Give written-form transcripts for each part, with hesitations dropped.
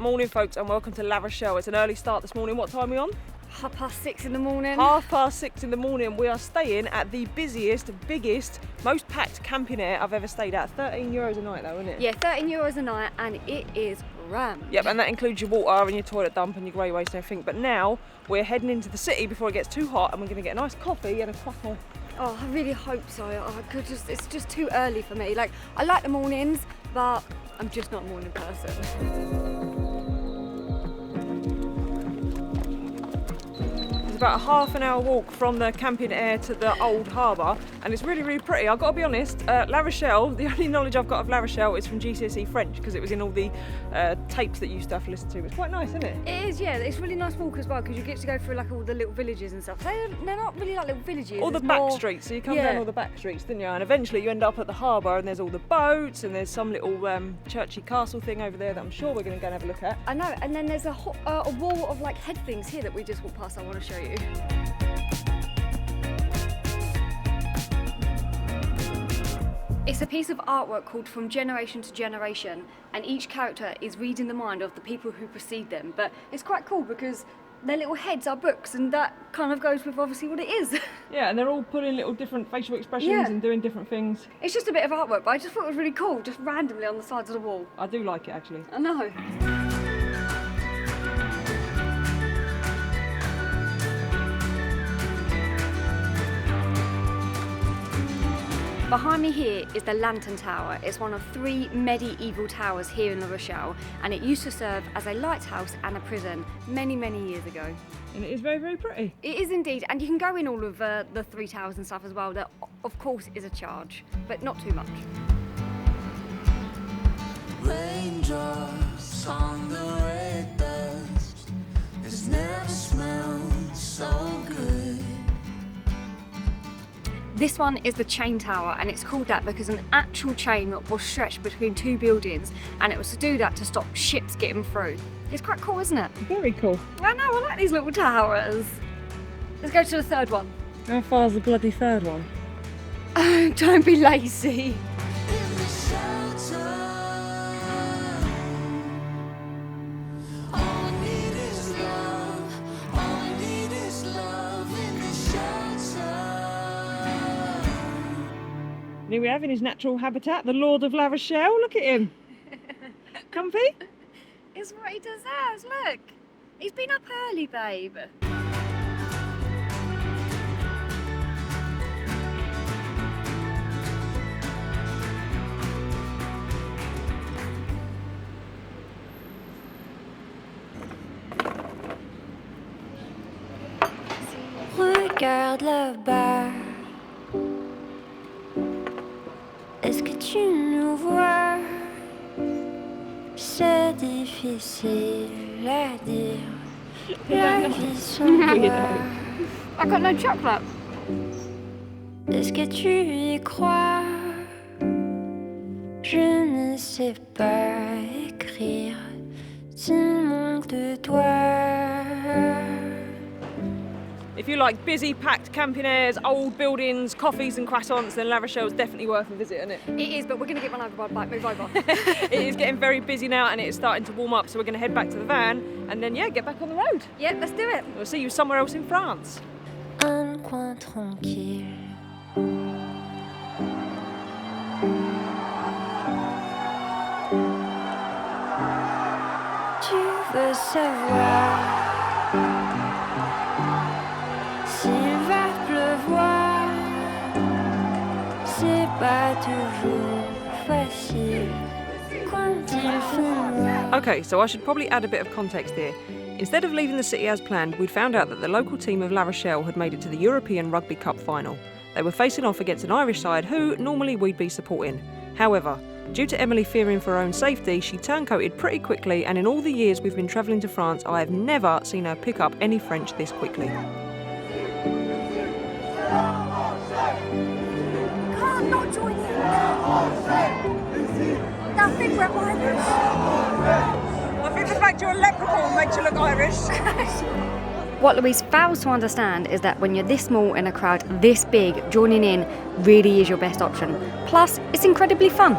Morning folks and welcome to La Rochelle. It's an early start this morning. What time are we on? 6:30 in the morning. 6:30 in the morning. We are staying at the busiest, biggest, most packed camping air I've ever stayed at. €13 a night though, isn't it? Yeah, €13 a night and it is rammed. Yep, and that includes your water and your toilet dump and your grey waste and everything. But now we're heading into the city before it gets too hot and we're going to get a nice coffee and a cracker. Oh, I really hope so. It's just too early for me. Like, I like the mornings, but I'm just not a morning person. It's about a half an hour walk from the camping air to the old harbour and it's really, really pretty. I've got to be honest, La Rochelle, the only knowledge I've got of La Rochelle is from GCSE French because it was in all the tapes that you used to have to listen to. It's quite nice, isn't it? It is, yeah. It's a really nice walk as well because you get to go through like all the little villages and stuff. They're not really like little villages. All the back streets, so you come down all the back streets, didn't you? And eventually you end up at the harbour and there's all the boats and there's some little churchy castle thing over there that I'm sure we're going to go and have a look at. I know, and then there's a wall of like head things here that we just walked past I want to show you. It's a piece of artwork called From Generation to Generation, and each character is reading the mind of the people who precede them. But it's quite cool because their little heads are books, and that kind of goes with obviously what it is. Yeah, and they're all putting little different facial expressions and doing different things. It's just a bit of artwork, but I just thought it was really cool, just randomly on the sides of the wall. I do like it actually. I know. Behind me here is the Lantern Tower. It's one of 3 medieval towers here in La Rochelle, and it used to serve as a lighthouse and a prison many, many years ago. And it is very, very pretty. It is indeed, and you can go in all of the 3 towers and stuff as well. That, of course, is a charge, but not too much. Raindrops on the red dust. It's never smelled so good. This one is the chain tower, and it's called that because an actual chain was stretched between 2 buildings, and it was to do that to stop ships getting through. It's quite cool, isn't it? Very cool. I know, I like these little towers. Let's go to the 3rd one. How far's the bloody 3rd one? Oh, don't be lazy. In the shelter, all we need is love. All we need is love in the shelter. And here we have in his natural habitat, the Lord of La Rochelle. Look at him. Comfy? It's what he deserves, look. He's been up early, babe. Regarde là-bas. Est-ce que tu nous vois? C'est difficile à dire. La vie sans toi. I got no chocolate. Est-ce que tu y crois? Je ne sais pas écrire. Tu manques de toi. If you like busy, packed camping airs, old buildings, coffees and croissants, then La Rochelle's definitely worth a visit, isn't it? It is, but we're going to get run over by a bike. Move over. It is getting very busy now and it's starting to warm up, so we're going to head back to the van and then, yeah, get back on the road. Yeah, let's do it. We'll see you somewhere else in France. Un coin tranquille. Tu veux savoir s'il va pleuvoir? C'est pas toujours facile quand il fait noir. Okay, so I should probably add a bit of context here. Instead of leaving the city as planned, we'd found out that the local team of La Rochelle had made it to the European Rugby Cup final. They were facing off against an Irish side who normally we'd be supporting. However, due to Emily fearing for her own safety, she turncoated pretty quickly, and in all the years we've been travelling to France, I have never seen her pick up any French this quickly. Can't not join in. Nothing but Irish. I think the fact you're a leprechaun makes you look Irish. What Louise fails to understand is that when you're this small in a crowd this big, joining in really is your best option. Plus, it's incredibly fun.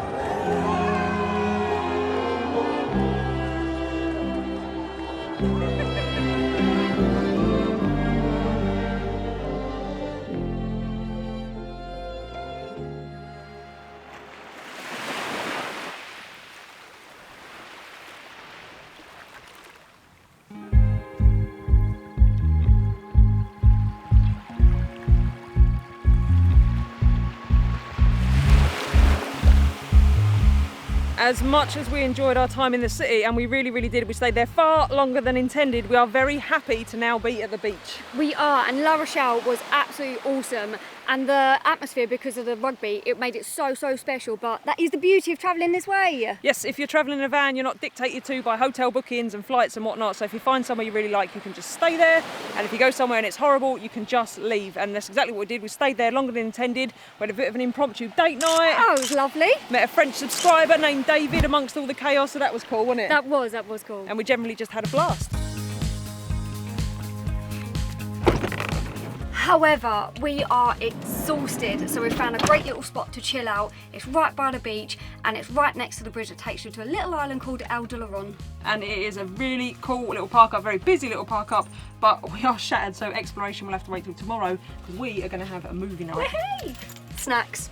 As much as we enjoyed our time in the city, and we really, really did, we stayed there far longer than intended, we are very happy to now be at the beach. We are, and La Rochelle was absolutely awesome. And the atmosphere, because of the rugby, it made it so, so special. But that is the beauty of travelling this way. Yes, if you're travelling in a van, you're not dictated to by hotel bookings and flights and whatnot. So if you find somewhere you really like, you can just stay there. And if you go somewhere and it's horrible, you can just leave. And that's exactly what we did. We stayed there longer than intended. We had a bit of an impromptu date night. Oh, it was lovely. Met a French subscriber named David amongst all the chaos, so that was cool, wasn't it? That was cool. And we generally just had a blast. However, we are exhausted, so we found a great little spot to chill out. It's right by the beach, and it's right next to the bridge that takes you to a little island called El de la Ron. And it is a really cool little park up, very busy little park up, but we are shattered, so exploration will have to wait till tomorrow, because we are going to have a movie night. Hey! Snacks.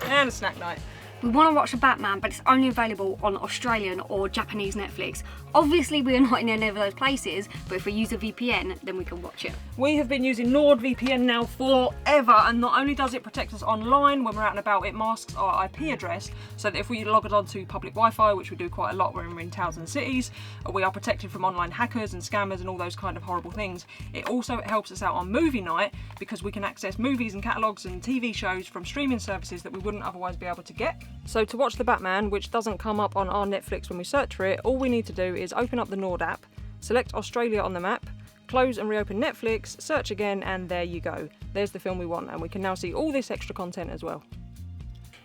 And a snack night. We want to watch The Batman, but it's only available on Australian or Japanese Netflix. Obviously, we are not in any of those places, but if we use a VPN, then we can watch it. We have been using NordVPN now forever, and not only does it protect us online when we're out and about, it masks our IP address, so that if we log it onto public Wi-Fi, which we do quite a lot when we're in towns and cities, we are protected from online hackers and scammers and all those kind of horrible things. It also helps us out on movie night, because we can access movies and catalogues and TV shows from streaming services that we wouldn't otherwise be able to get. So to watch The Batman, which doesn't come up on our Netflix when we search for it, all we need to do is open up the Nord app, select Australia on the map, close and reopen Netflix, search again, and there you go. There's the film we want, and we can now see all this extra content as well.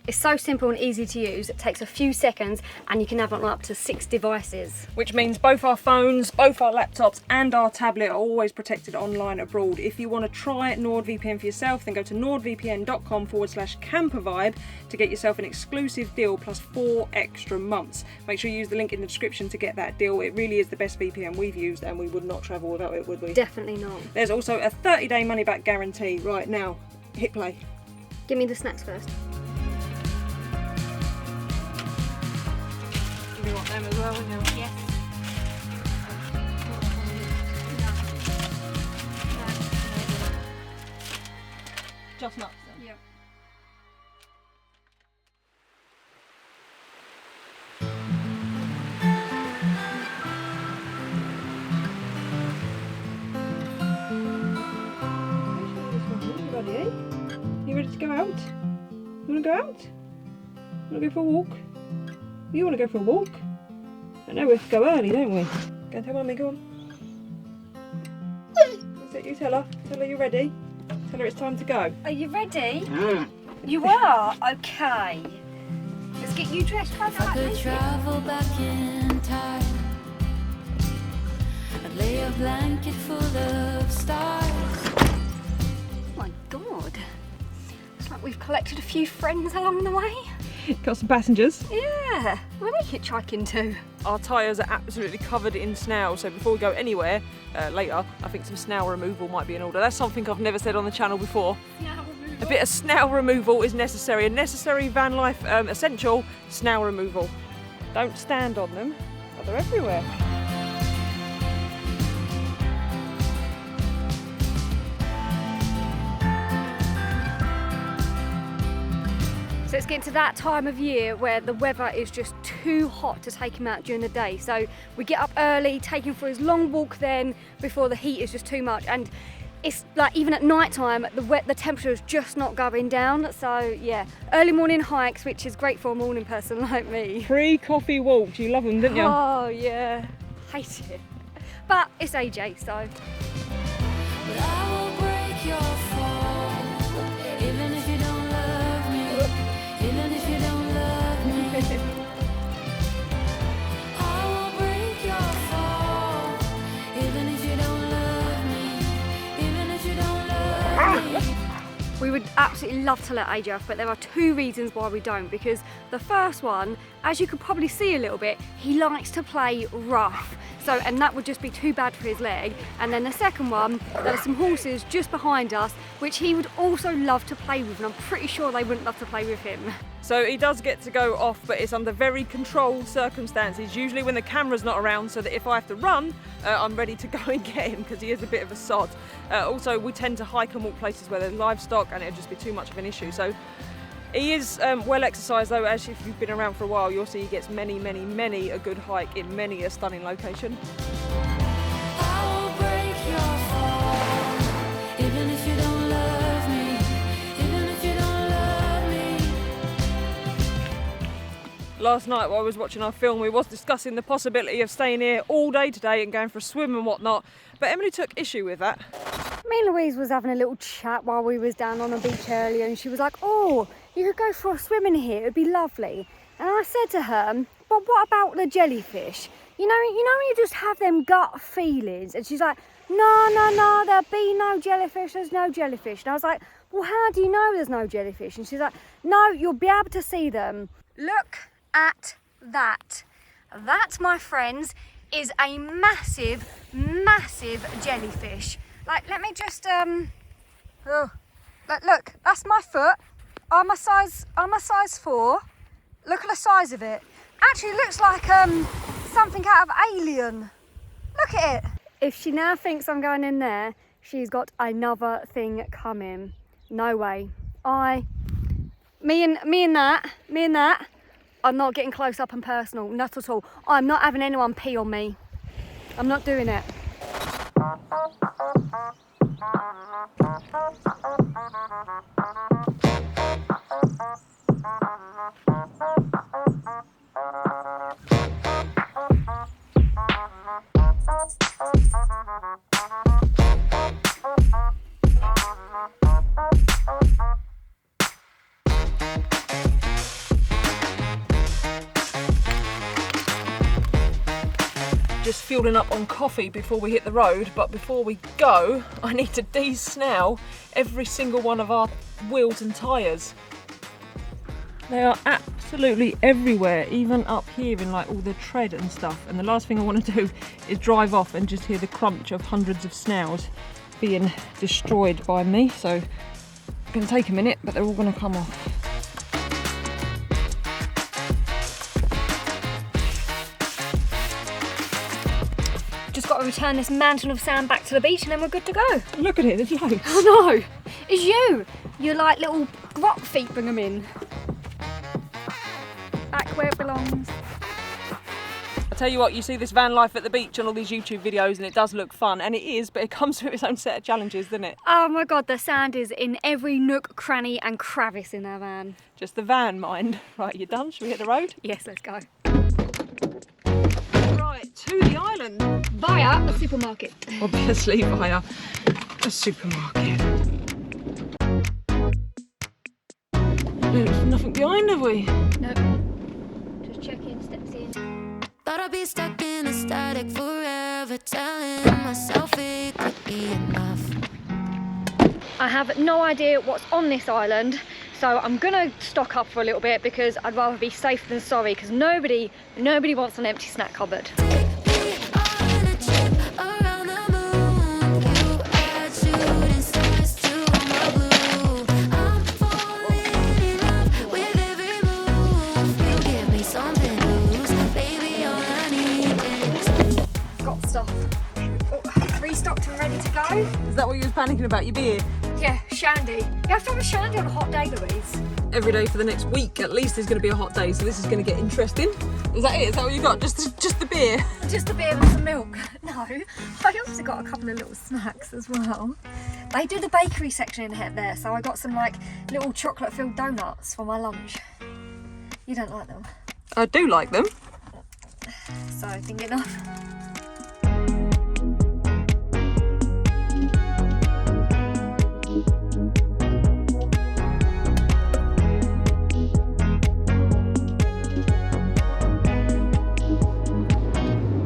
It's so simple and easy to use. It takes a few seconds, and you can have it on up to 6 devices. Which means both our phones, both our laptops, and our tablet are always protected online abroad. If you want to try NordVPN for yourself, then go to nordvpn.com/campervibe to get yourself an exclusive deal plus 4 extra months. Make sure you use the link in the description to get that deal. It really is the best VPN we've used, and we would not travel without it, would we? Definitely not. There's also a 30-day money-back guarantee. Right now, hit play. Give me the snacks first. You want them as well, wouldn't you? Yes. Just nuts then. Yep. You ready to go out? You want to go out? You want to go for a walk? You want to go for a walk? I know we have to go early, don't we? Go and tell Mummy, go on. That's it, you tell her. Tell her you're ready. Tell her it's time to go. Are you ready? You are? Okay. Let's get you dressed. If I could travel back in time, I'd lay a blanket full of stars. Oh my god. It's like we've collected a few friends along the way. Got some passengers. Yeah. Where are we hitchhiking to? Our tyres are absolutely covered in snail, so before we go anywhere later, I think some snail removal might be in order. That's something I've never said on the channel before. A bit of snail removal is necessary. A necessary van life essential, snail removal. Don't stand on them, but they're everywhere. So it's getting to that time of year where the weather is just too hot to take him out during the day. So we get up early, take him for his long walk then before the heat is just too much. And it's like even at night time, the temperature is just not going down. So yeah, early morning hikes, which is great for a morning person like me. Pre-coffee walks, you love them, didn't you? Oh yeah, hate it. But it's AJ, so. But I will break your fall, even if you don't love me, even if you don't love me. I will break your fall, even if you don't love me, even if you don't love me. We would absolutely love to let AJ off, but there are 2 reasons why we don't. Because the first one, as you could probably see a little bit, he likes to play rough. So, and that would just be too bad for his leg. And then the second one, there are some horses just behind us, which he would also love to play with, and I'm pretty sure they wouldn't love to play with him. So he does get to go off, but it's under very controlled circumstances, usually when the camera's not around, so that if I have to run, I'm ready to go and get him, because he is a bit of a sod. Also, we tend to hike and walk places where there's livestock, and it'd just be too much of an issue. So He is well exercised though, as if you've been around for a while, you'll see he gets many a good hike in many a stunning location. I will break your fall, even if you don't love me, even if you don't love me. Last night while I was watching our film, we was discussing the possibility of staying here all day today and going for a swim and whatnot, but Emily took issue with that. Me and Louise was having a little chat while we was down on the beach earlier, and she was like, oh, you could go for a swim in here, it'd be lovely. And I said to her, but what about the jellyfish? You know when you just have them gut feelings? And she's like, no, there'll be no jellyfish, there's no jellyfish. And I was like, well, how do you know there's no jellyfish? And she's like, no, you'll be able to see them. Look at that. That, my friends, is a massive jellyfish. Like, let me just, look, that's my foot. I'm a size 4. Look at the size of it. Actually, it looks like something out of Alien. Look at it. If she now thinks I'm going in there, she's got another thing coming. No way. Me and that, I'm not getting close up and personal, not at all. I'm not having anyone pee on me. I'm not doing it. Just fueling up on coffee before we hit the road, but before we go, I need to de-snell every single one of our wheels and tyres. They are absolutely everywhere, even up here in like all the tread and stuff. And the last thing I want to do is drive off and just hear the crunch of hundreds of snails being destroyed by me. So it's going to take a minute, but they're all going to come off. Just got to return this mountain of sand back to the beach and then we're good to go. Look at it, there's loads. Oh no, it's you. You're like little rock feet, bring them in. Back where it belongs. I tell you what, you see this van life at the beach on all these YouTube videos and it does look fun, and it is, but it comes with its own set of challenges, doesn't it? Oh my God, the sand is in every nook, cranny and crevice in our van. Just the van, mind. Right, you done? Should we hit the road? Yes, let's go. Right, to the island. Via a supermarket. Obviously via a supermarket. There's nothing behind, have we? No. Just check in, steps in. Thought I'd be stuck in a static forever, telling myself it could be enough. I have no idea what's on this island, so I'm gonna stock up for a little bit because I'd rather be safe than sorry, because nobody wants an empty snack cupboard. Got stuff. Oh, restocked and ready to go. Is that what you was panicking about, your beer? Yeah, shandy. You have to have a shandy on a hot day, Louise. Every day for the next week at least is going to be a hot day, so this is going to get interesting. Is that it? Is that what you got? Just the beer? Just a beer with some milk. No, I also got a couple of little snacks as well. They do the bakery section in there, so I got some like little chocolate-filled donuts for my lunch. You don't like them? I do like them. So I think enough.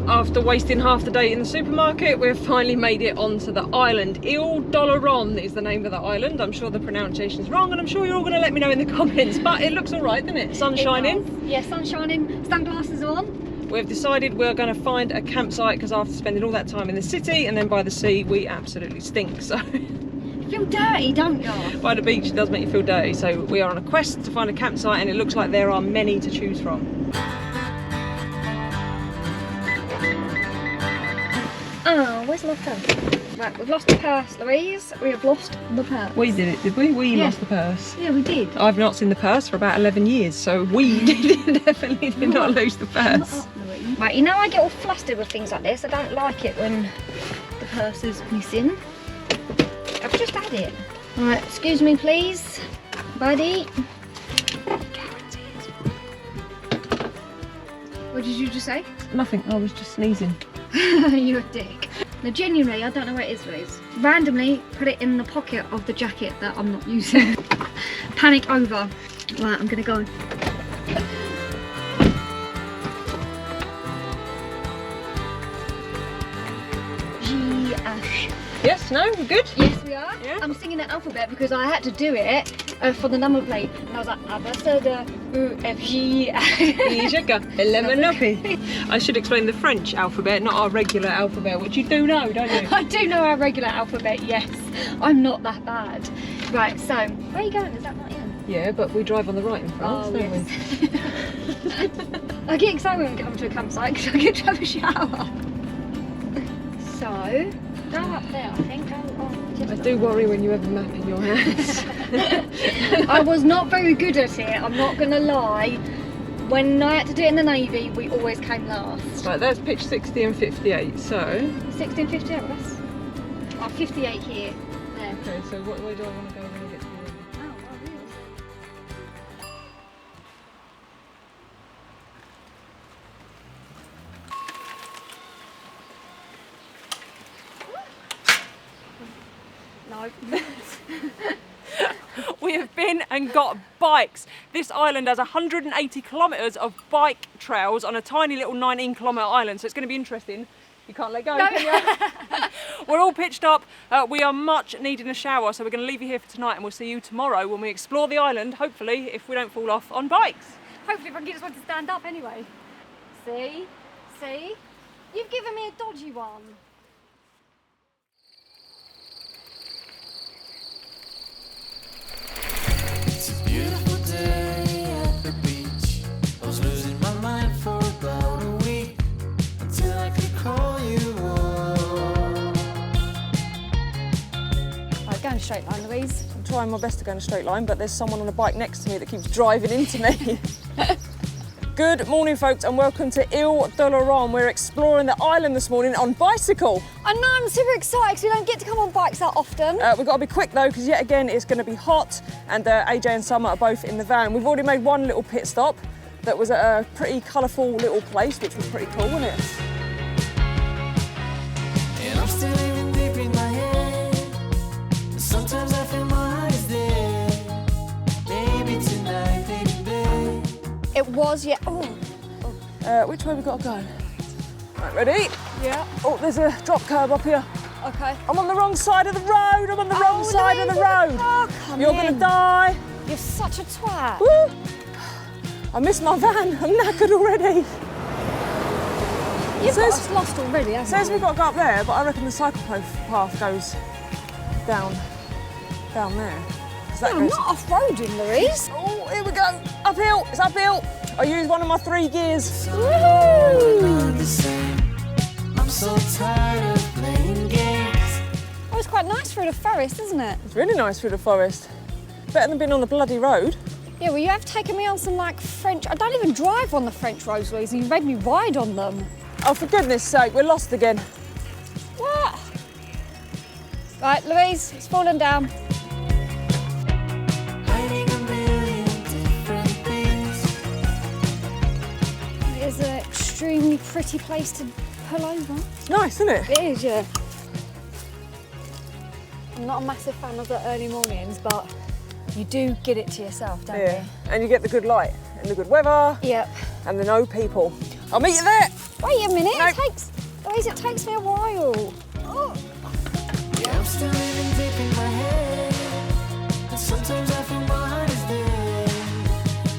After wasting half the day in the supermarket, we've finally made it onto the island. Ile d'Oléron is the name of the island. I'm sure the pronunciation's wrong, and I'm sure you're all going to let me know in the comments, but it looks all right, doesn't it? Sun shining. Yeah, sun shining, sunglasses on. We've decided we're going to find a campsite because after spending all that time in the city and then by the sea, we absolutely stink. So You feel dirty, don't you? by the beach, it does make you feel dirty. So we are on a quest to find a campsite, and it looks like there are many to choose from. Oh, where's my purse? Right, we've lost the purse, Louise. We have lost the purse. We did it, did we? We Yeah. lost the purse. Yeah, we did. I've not seen the purse for about 11 years, so we definitely did not lose the purse. Right, you know I get all flustered with things like this. I don't like it when the purse is missing. I've just had it. Right, excuse me please, buddy. What did you just say? Nothing, I was just sneezing. You're a dick. Now genuinely, I don't know where it is, Louise. Randomly put it in the pocket of the jacket that I'm not using. Panic over. Right, I'm gonna go. G-Ash. Yes, no, we're good? Yes, we are. Yeah. I'm singing the alphabet because I had to do it for the number plate. And I was like, Abacada, U, F, G. I should explain the French alphabet, not our regular alphabet, which you do know, don't you? I do know our regular alphabet, yes. I'm not that bad. Right, so, where are you going? Is that not in? Yeah, but we drive on the right in France, Oh, don't yes. we? I get excited when we come to a campsite because I get to have a shower. So, go up there, I think. Go on, just I do worry when you have a map in your hands. I was not very good at it, I'm not going to lie. When I had to do it in the Navy, we always came last. Right, that's pitch 60 and 58, so... 16, 58, Russ? Oh, 58 here. There. Okay, so where do I want to go when I get to the Navy? Oh, really? No. We have been and got bikes. This island has 180 kilometres of bike trails on a tiny little 19-kilometre island, so it's going to be interesting. You can't let go, can you? We're all pitched up. We are much needing a shower, so we're going to leave you here for tonight, and we'll see you tomorrow when we explore the island, hopefully, if we don't fall off on bikes. Hopefully if I can get this one to stand up anyway. See? See? You've given me a dodgy one. It's a beautiful day at the beach. I was losing my mind for about a week until I could call you on. Right, go in a straight line, Louise. I'm trying my best to go in a straight line, but there's someone on a bike next to me that keeps driving into me. Good morning, folks, and welcome to Ile de Laurent. We're exploring the island this morning on bicycle. I know, I'm super excited because we don't get to come on bikes that often. We've got to be quick though, because yet again it's going to be hot, and AJ and Summer are both in the van. We've already made one little pit stop that was at a pretty colourful little place, which was pretty cool, wasn't it? And I'm still living deep in my head. And sometimes I feel my heart is there. Maybe tonight, baby. It was, yeah. Oh. Which way we got to go? Right, ready? Yeah. Oh, there's a drop curb up here. Okay. I'm on the wrong side of the road. I'm on the wrong side of the road. You're going to die. You're such a twat. Woo! I missed my van. I'm knackered already. You've got Says- us lost already, It haven't says you? we've got to go up there, but I reckon the cycle path goes down there. 'Cause that I'm goes. not off-roading, Louise. Oh, here we go. Uphill. It's uphill. I use one of my 3 gears. Not the same. I'm so tired of playing games. Oh, it's quite nice through the forest, isn't it? It's really nice through the forest. Better than being on the bloody road. Yeah, well, you have taken me on some, like, French... I don't even drive on the French roads, Louise, and you made me ride on them. Oh, for goodness sake, we're lost again. What? Right, Louise, it's fallen down. Hiding a million different things. It is an extremely pretty place to pull over. It's nice, isn't it? It is, yeah. I'm not a massive fan of the early mornings, but you do get it to yourself, don't Yeah. And you get the good light and the good weather you? Yep. and the no people. I'll meet you there. Wait a minute, No. Louise, it takes me a while. Oh. Yeah, I'm still living deep in my head. And sometimes I feel my heart is there.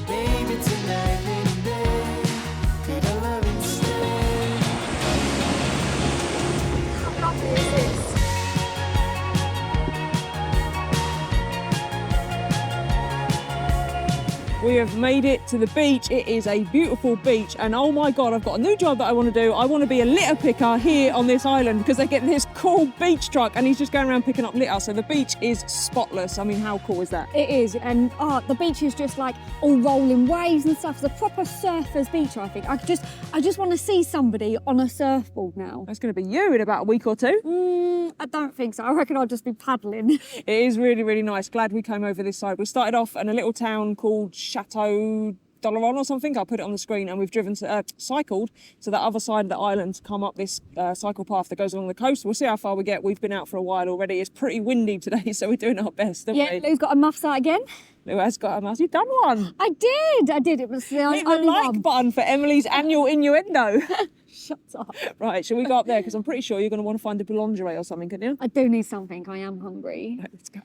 Baby, tonight, baby, could I love instead? How lovely is this? We have made it to the beach. It is a beautiful beach, and oh my God, I've got a new job that I want to do. I want to be a litter picker here on this island because they get this cool beach truck and he's just going around picking up litter. So the beach is spotless. I mean, how cool is that? It is, and the beach is just like all rolling waves and stuff. It's a proper surfer's beach, I think. I just want to see somebody on a surfboard now. That's going to be you in about a week or two. I don't think so. I reckon I'll just be paddling. It is really, really nice. Glad we came over this side. We started off in a little town called Chateau Doloron or something. I'll put it on the screen, and we've cycled to the other side of the island to come up this cycle path that goes along the coast. We'll see how far we get. We've been out for a while already. It's pretty windy today, so we're doing our best, haven't we? Lou's got a muffs out again. Lou has got a mouse. You've done one. I did. It was the Hit only the like one. button for Emily's annual innuendo. Shut up. Right, shall we go up there? Because I'm pretty sure you're going to want to find a boulangerie or something, can't you? I do need something. I am hungry. Right, let's go.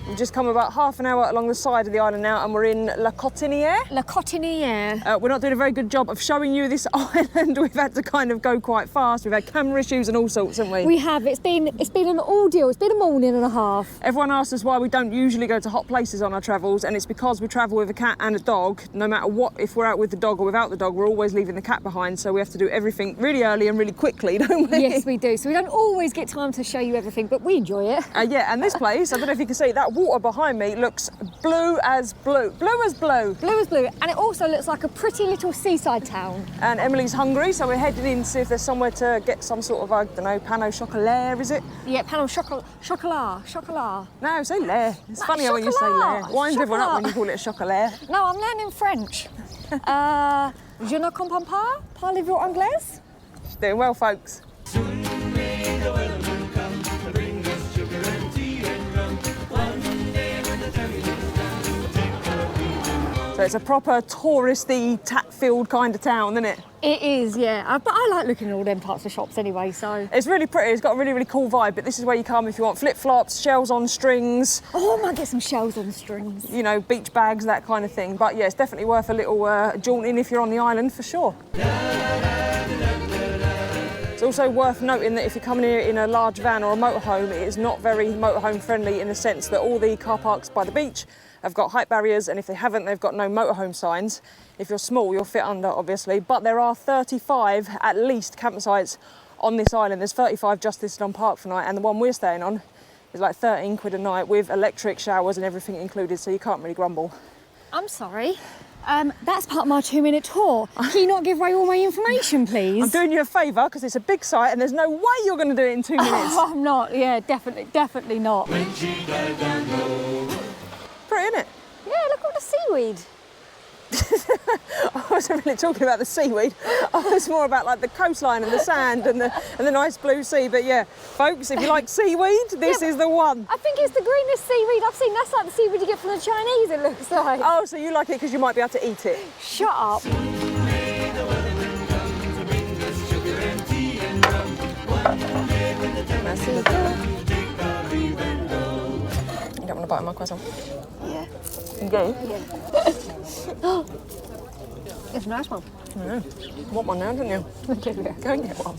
We've just come about half an hour along the side of the island now, and we're in La Cotinière. La Cotinière. We're not doing a very good job of showing you this island. We've had to kind of go quite fast. We've had camera issues and all sorts, haven't we? We have. It's been an ordeal. It's been a morning and a half. Everyone asks us why we don't usually go to hot places on our travels, and it's because we travel with a cat and a dog. No matter what, if we're out with the dog or without the dog, we're always leaving the cat behind, so we have to do everything really early and really quickly, don't we? Yes, we do. So we don't always get time to show you everything, but we enjoy it. Yeah, and this place, I don't know if you can see, that water behind me looks blue as blue. Blue as blue. Blue is blue, and it also looks like a pretty little seaside town. And Emily's hungry, so we're heading in to see if there's somewhere to get some sort of, I don't know, pan au chocolat, is it? Yeah, pan au chocolat. No, say lait. It's Like funnier when you say chocolat. lait. Winds everyone up when Chocolat. you call it a chocolat. No, I'm learning French. Je ne comprends pas. Parlez-vous anglais? Doing well, folks. So it's a proper touristy, tap-filled kind of town, isn't it? It is, yeah. But I like looking at all them parts of shops anyway, so... It's really pretty. It's got a really, really cool vibe, but this is where you come if you want flip-flops, shells on strings. Oh, I might get some shells on strings. You know, beach bags, that kind of thing. But yeah, it's definitely worth a little jaunt in if you're on the island, for sure. It's also worth noting that if you're coming here in a large van or a motorhome, it is not very motorhome friendly in the sense that all the car parks by the beach have got height barriers, and if they haven't, they've got no motorhome signs. If you're small, you'll fit under, obviously. But there are 35, at least, campsites on this island. There's 35 just listed on Park for Night, and the one we're staying on is like 13 quid a night with electric showers and everything included, so you can't really grumble. I'm sorry. That's part of my 2-minute tour. Can you not give away all my information, please? I'm doing you a favour because it's a big site and there's no way you're going to do it in 2 minutes. Oh, I'm not. Yeah, definitely not. Pretty, isn't it? Yeah, look at all the seaweed. I wasn't really talking about the seaweed. I was more about like the coastline and the sand and the nice blue sea. But yeah, folks, if you like seaweed, this is the one. I think it's the greenest seaweed I've seen. That's like the seaweed you get from the Chinese, it looks like. Oh, so you like it because you might be able to eat it? Shut up. You don't want to bite on my croissant? Yeah. You go? Yeah. It's a nice one. I know. You want one now, don't you? Go and get one.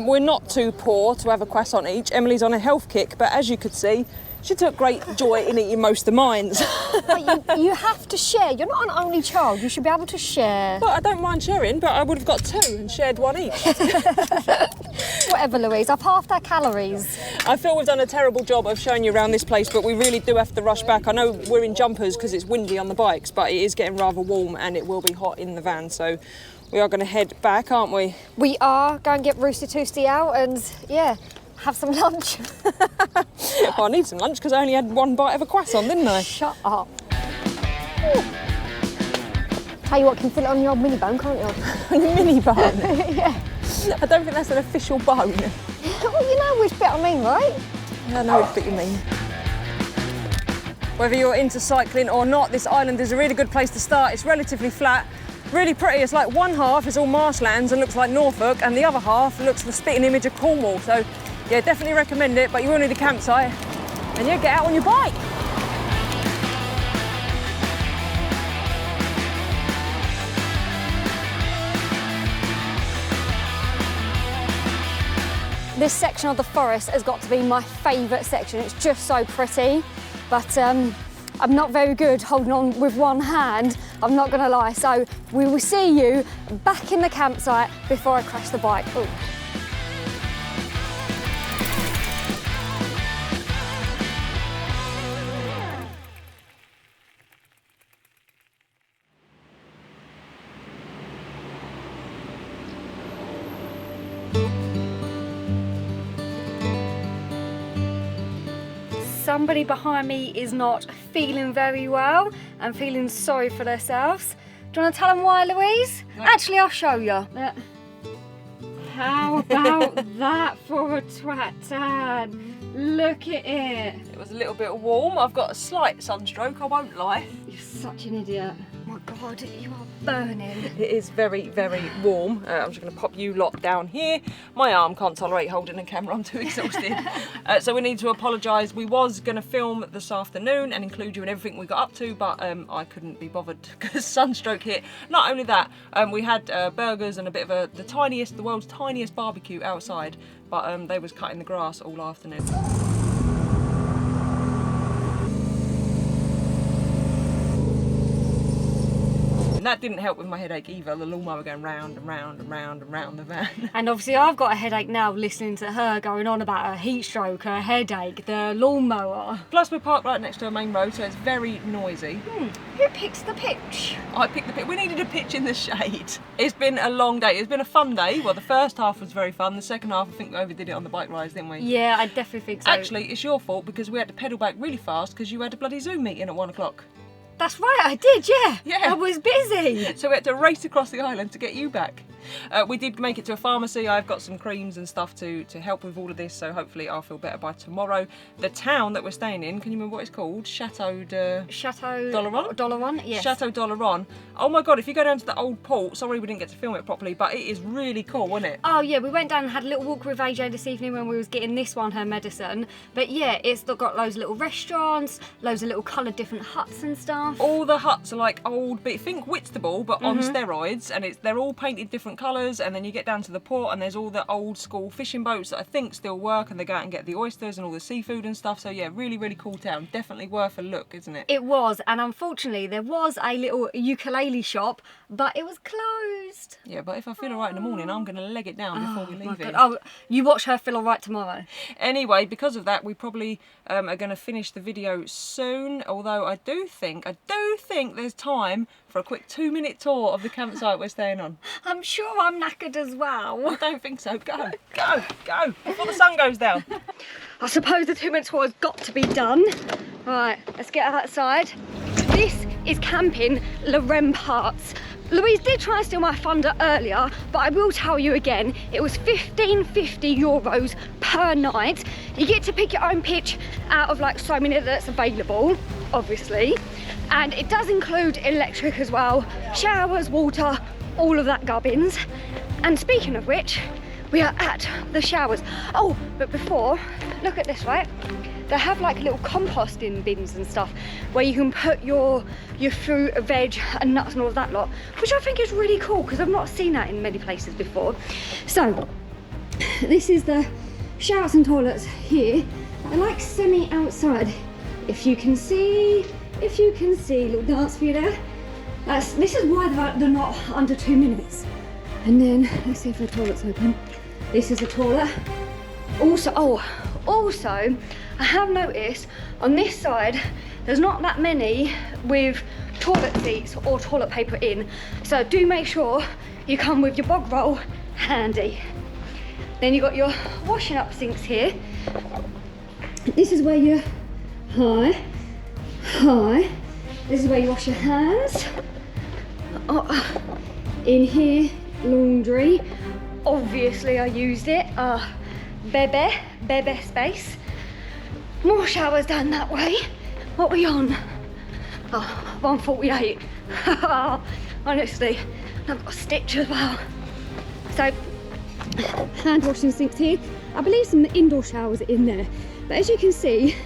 We're not too poor to have a croissant each. Emily's on a health kick, but as you could see, she took great joy in eating most of mine. But you have to share. You're not an only child. You should be able to share. Well, I don't mind sharing, but I would have got 2 and shared 1 each. Whatever, Louise. I've halved our calories. I feel we've done a terrible job of showing you around this place, but we really do have to rush back. I know we're in jumpers because it's windy on the bikes, but it is getting rather warm and it will be hot in the van, so we are going to head back, aren't we? We are going to get Rooster Toosty out and, yeah, have some lunch. Well, I need some lunch because I only had 1 bite of a croissant, didn't I? Shut up. Ooh. Tell you what, can fit it on your mini bone, can't you? On a mini bone? Yeah. I don't think that's an official bone. Well, you know which bit I mean, right? I know which bit you mean. Whether you're into cycling or not, this island is a really good place to start. It's relatively flat, really pretty. It's like one half is all marshlands and looks like Norfolk, and the other half looks the spitting image of Cornwall. So, yeah, definitely recommend it, but you will need a campsite. And yeah, get out on your bike. this section of the forest has got to be my favourite section. It's just so pretty, but I'm not very good holding on with one hand, I'm not gonna lie. So we will see you back in the campsite before I crash the bike. Ooh. Somebody behind me is not feeling very well and feeling sorry for themselves. Do you want to tell them why, Louise? No. Actually, I'll show you. How about that for a twat tan? Look at it. It was a little bit warm. I've got a slight sunstroke, I won't lie. You're such an idiot. Oh my God, you are burning. It is very, very warm. I'm just going to pop you lot down here. My arm can't tolerate holding a camera, I'm too exhausted. So we need to apologise. We was going to film this afternoon and include you in everything we got up to, but I couldn't be bothered because sunstroke hit. Not only that, we had burgers and a bit of the world's tiniest barbecue outside, but they was cutting the grass all afternoon. That didn't help with my headache either, the lawnmower going round and round and round and round the van. And obviously I've got a headache now listening to her going on about her heat stroke, her headache, the lawnmower. Plus we're parked right next to a main road, so it's very noisy. Who picked the pitch? I picked the pitch. We needed a pitch in the shade. It's been a long day. It's been a fun day. Well, the first half was very fun. The second half, I think we overdid it on the bike rides, didn't we? Yeah, I definitely think so. Actually, it's your fault because we had to pedal back really fast because you had a bloody Zoom meeting at 1 o'clock. That's right, I did, yeah. Yeah. I was busy. So we had to race across the island to get you back. We did make it to a pharmacy. I've got some creams and stuff to help with all of this, so hopefully I'll feel better by tomorrow. The town that we're staying in, can you remember what it's called? Chateau Doloron? Yes. Chateau Doloron. Oh my God, if you go down to the old port, sorry we didn't get to film it properly, but it is really cool, wasn't it? Oh yeah, we went down and had a little walk with AJ this evening when we was getting this one, her medicine. But yeah, it's got loads of little restaurants, loads of little coloured different huts and stuff. All the huts are like old, think Whitstable, but on steroids, and they're all painted different colours, and then you get down to the port and there's all the old school fishing boats that I think still work, and they go out and get the oysters and all the seafood and stuff. So yeah, really, really cool town. Definitely worth a look, isn't it? It was, and unfortunately there was a little ukulele shop, but it was closed. Yeah, but if I feel alright in the morning, I'm going to leg it down before we leave it. Oh, you watch her feel alright tomorrow. Anyway, because of that, we probably are going to finish the video soon, although I do think there's time for a quick 2-minute tour of the campsite we're staying on. I'm sure I'm knackered as well. I don't think so. Go, go, go, before the sun goes down. I suppose the 2-minute tour has got to be done. Right, let's get outside. This is camping Le Remparts. Louise did try and steal my thunder earlier, but I will tell you again, it was €15.50 per night. You get to pick your own pitch out of like so many that's available, obviously. And it does include electric as well, showers, water, all of that gubbins. And speaking of which, we are at the showers. Oh, but before, look at this, right? They have like little composting bins and stuff where you can put your fruit, veg and nuts and all of that lot, which I think is really cool because I've not seen that in many places before. So, this is the showers and toilets here. They're like semi-outside. If you can see, little dance for you there. This is why they're not under 2 minutes. And then, let's see if the toilet's open. This is the toilet. Also, I have noticed on this side, there's not that many with toilet seats or toilet paper in. So do make sure you come with your bog roll handy. Then you've got your washing up sinks here. This is where you, this is where you wash your hands. In here, laundry. Obviously I used it. Bebe space. More showers down that way. What are we on? 148. Honestly, I've got a stitch as well. So, hand washing sinks here. I believe some indoor showers are in there. But as you can see,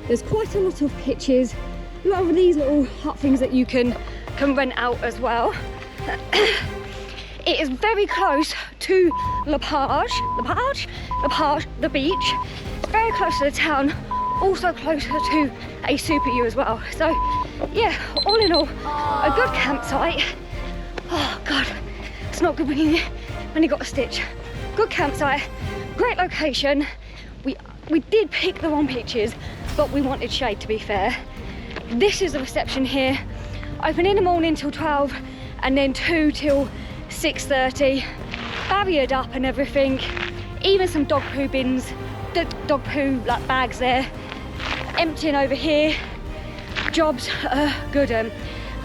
there's quite a lot of pitches. A lot of these little hut things that you can rent out as well. It is very close to the beach. It's very close to the town, also closer to a Super U as well. So yeah, all in all, a good campsite. Oh God, it's not good when you got a stitch. Good campsite, great location. We did pick the wrong beaches, but we wanted shade, to be fair. This is the reception here. Open in the morning till 12 and then 2 till 6:30. Barriered up and everything. Even some dog poo bins, dog poo like bags there. Emptying over here. Jobs are good. And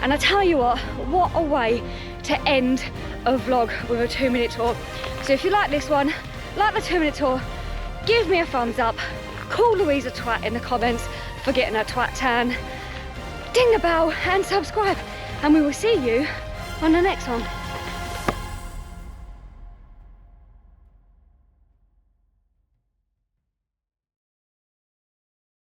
I tell you what a way to end a vlog with a 2-minute tour. So if you like this one, like the 2-minute tour, give me a thumbs up. Call Louise a twat in the comments for getting her twat tan. Ding the bell and subscribe, and we will see you on the next one.